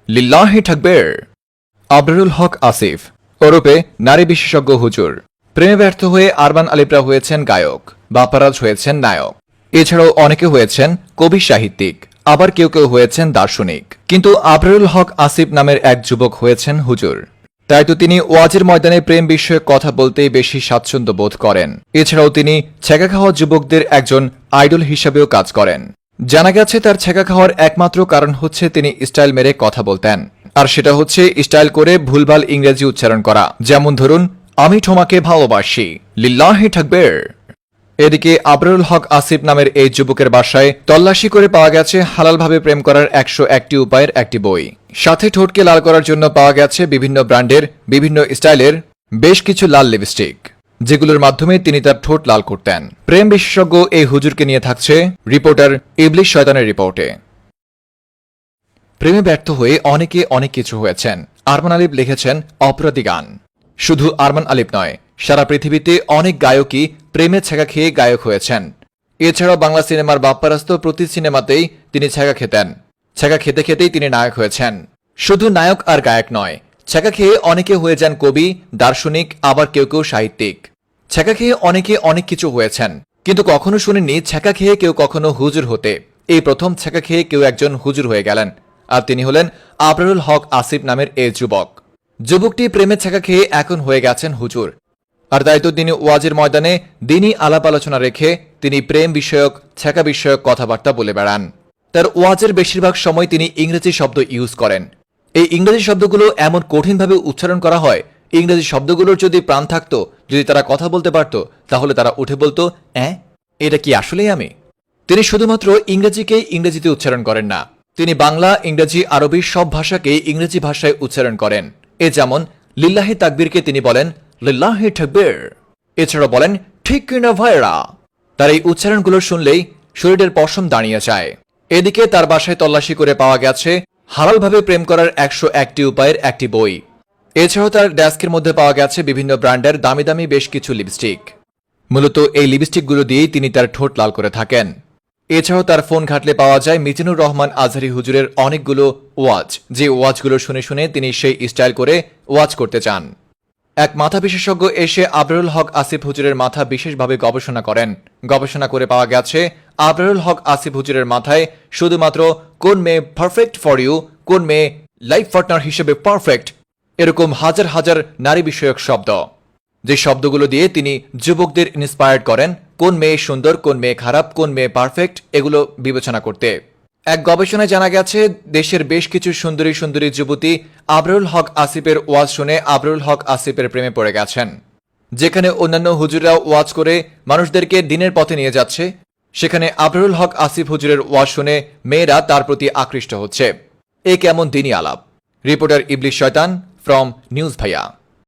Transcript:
লিল্লাহি তাকবীর। আবরারুল হক আসিফ ওরফে নারী বিশেষজ্ঞ হুজুর। প্রেমে ব্যর্থ হয়ে আরমান আলিফরা হয়েছেন গায়ক, বাপ্পারাজ হয়েছেন নায়ক। এছাড়াও অনেকে হয়েছেন কবি সাহিত্যিক, আবার কেউ কেউ হয়েছেন দার্শনিক। কিন্তু আবরারুল হক আসিফ নামের এক যুবক হয়েছেন হুজুর। তাই তো তিনি ওয়াজের ময়দানে প্রেম বিষয়ক কথা বলতেই বেশি স্বাচ্ছন্দ্য বোধ করেন। এছাড়াও তিনি ছেঁকা খাওয়া যুবকদের একজন আইডল হিসাবেও কাজ করেন। জানা গেছে তার ছেঁকা খাওয়ার একমাত্র কারণ হচ্ছে তিনি স্টাইল মেরে কথা বলতেন, আর সেটা হচ্ছে স্টাইল করে ভুলভাল ইংরেজি উচ্চারণ করা। যেমন ধরুন, আমি তোমাকে ভালোবাসি, লিল্লাহি তাকবীর। এদিকে আবরারুল হক আসিফ নামের এই যুবকের বাসায় তল্লাশি করে পাওয়া গেছে হালালভাবে প্রেম করার 101টি উপায়ের একটি বই। সাথে ঠোঁটকে লাল করার জন্য পাওয়া গেছে বিভিন্ন ব্র্যান্ডের বিভিন্ন স্টাইলের বেশ কিছু লাল লিপস্টিক, যেগুলোর মাধ্যমে তিনি তার ঠোঁট লাল করতেন। প্রেম বিশেষজ্ঞ এই হুজুরকে নিয়ে থাকছে রিপোর্টার ইবলিশ শয়তানের রিপোর্টে। প্রেমে ব্যর্থ হয়ে অনেকে অনেক কিছু হয়েছেন। আরমান আলিফ লিখেছেন অপরাধী গান। শুধু আরমান আলিফ নয়, সারা পৃথিবীতে অনেক গায়কই প্রেমে ছেঁকা খেয়ে গায়ক হয়েছেন। এছাড়াও বাংলা সিনেমার বাপ্পারাজ তো প্রতি সিনেমাতেই তিনি ছেঁকা খেতেন। ছেঁকা খেতে খেতেই তিনি নায়ক হয়েছেন। শুধু নায়ক আর গায়ক নয়, ছেঁকা খেয়ে অনেকে হয়ে যান কবি, দার্শনিক, আবার কেউ কেউ সাহিত্যিক। ছেঁকা খেয়ে অনেকে অনেক কিছু হয়েছেন, কিন্তু কখনো শুনিনি ছেঁকা খেয়ে কেউ কখনো হুজুর হতে। এই প্রথম ছেঁকা খেয়ে কেউ একজন হুজুর হয়ে গেলেন, আর তিনি হলেন আবরারুল হক আসিফ নামের এই যুবক। যুবকটি প্রেমে ছেঁকা খেয়ে এখন হয়ে গেছেন হুজুর। আর তাই তো তিনি ওয়াজের ময়দানে দিনই আলাপ আলোচনা রেখে তিনি প্রেম বিষয়ক, ছেঁকা বিষয়ক কথাবার্তা বলে বেড়ান। তার ওয়াজের বেশিরভাগ সময় তিনি ইংরেজি শব্দ ইউজ করেন। এই ইংরেজি শব্দগুলো এমন কঠিনভাবে উচ্চারণ করা হয়, ইংরেজি শব্দগুলোর যদি প্রাণ থাকতো, যদি তারা কথা বলতে পারত, তাহলে তারা উঠে বলতো, এটা কি আসলেই আমি? তিনি শুধুমাত্র ইংরেজিকেই ইংরেজিতে উচ্চারণ করেন না, তিনি বাংলা, ইংরেজি, আরবি সব ভাষাকেই ইংরেজি ভাষায় উচ্চারণ করেন। যেমন লিল্লাহি তাকবীরকে তিনি বলেন লিল্লাহি তাকবীর। এছাড়া বলেন ঠিক কিনা ভাইরা। তার এই উচ্চারণগুলো শুনলেই শরীরের পশম দাঁড়িয়ে যায়। এদিকে তার বাসায় তল্লাশি করে পাওয়া গেছে হালালভাবে প্রেম করার 101টি উপায়ের একটি বই। এছাড়াও তার ডেস্কের মধ্যে পাওয়া গেছে বিভিন্ন ব্র্যান্ডের দামি দামি বেশ কিছু লিপস্টিক। মূলত এই লিপস্টিকগুলো দিয়েই তিনি তার ঠোঁট লাল করে থাকেন। এছাড়াও তার ফোন ঘাটলে পাওয়া যায় মিজানুর রহমান আজহারী হুজুরের অনেকগুলো ওয়াজ, যে ওয়াজগুলো শুনে শুনে তিনি সেই স্টাইল করে ওয়াজ করতে চান। এক মাথা বিশেষজ্ঞ এসে আবরারুল হক আসিফ হুজুরের মাথা বিশেষভাবে গবেষণা করেন। গবেষণা করে পাওয়া গেছে আবরারুল হক আসিফ হুজুরের মাথায় শুধুমাত্র কোন মেয়ে পারফেক্ট ফর ইউ, কোন মেয়ে লাইফ পার্টনার হিসেবে পারফেক্ট, এরকম হাজার হাজার নারী বিষয়ক শব্দ, যে শব্দগুলো দিয়ে তিনি যুবকদের ইন্সপায়ার্ড করেন কোন মেয়ে সুন্দর, কোন মেয়ে খারাপ, কোন মেয়ে পারফেক্ট, এগুলো বিবেচনা করতে। এক গবেষণায় জানা গেছে দেশের বেশ কিছু সুন্দরী সুন্দরী যুবতী আবরারুল হক আসিফের ওয়াজ শুনে আবরারুল হক আসিফের প্রেমে পড়ে গেছেন। যেখানে অন্যান্য হুজুররা ওয়াজ করে মানুষদেরকে দিনের পথে নিয়ে যাচ্ছে, সেখানে আবরারুল হক আসিফ হুজুরের ওয়াজ শুনে মেয়েরা তার প্রতি আকৃষ্ট হচ্ছে। এ কেমন দিনই আলাপ। রিপোর্টার ইবলিশ শয়তান ফ্রম নিউজ ভাইয়া।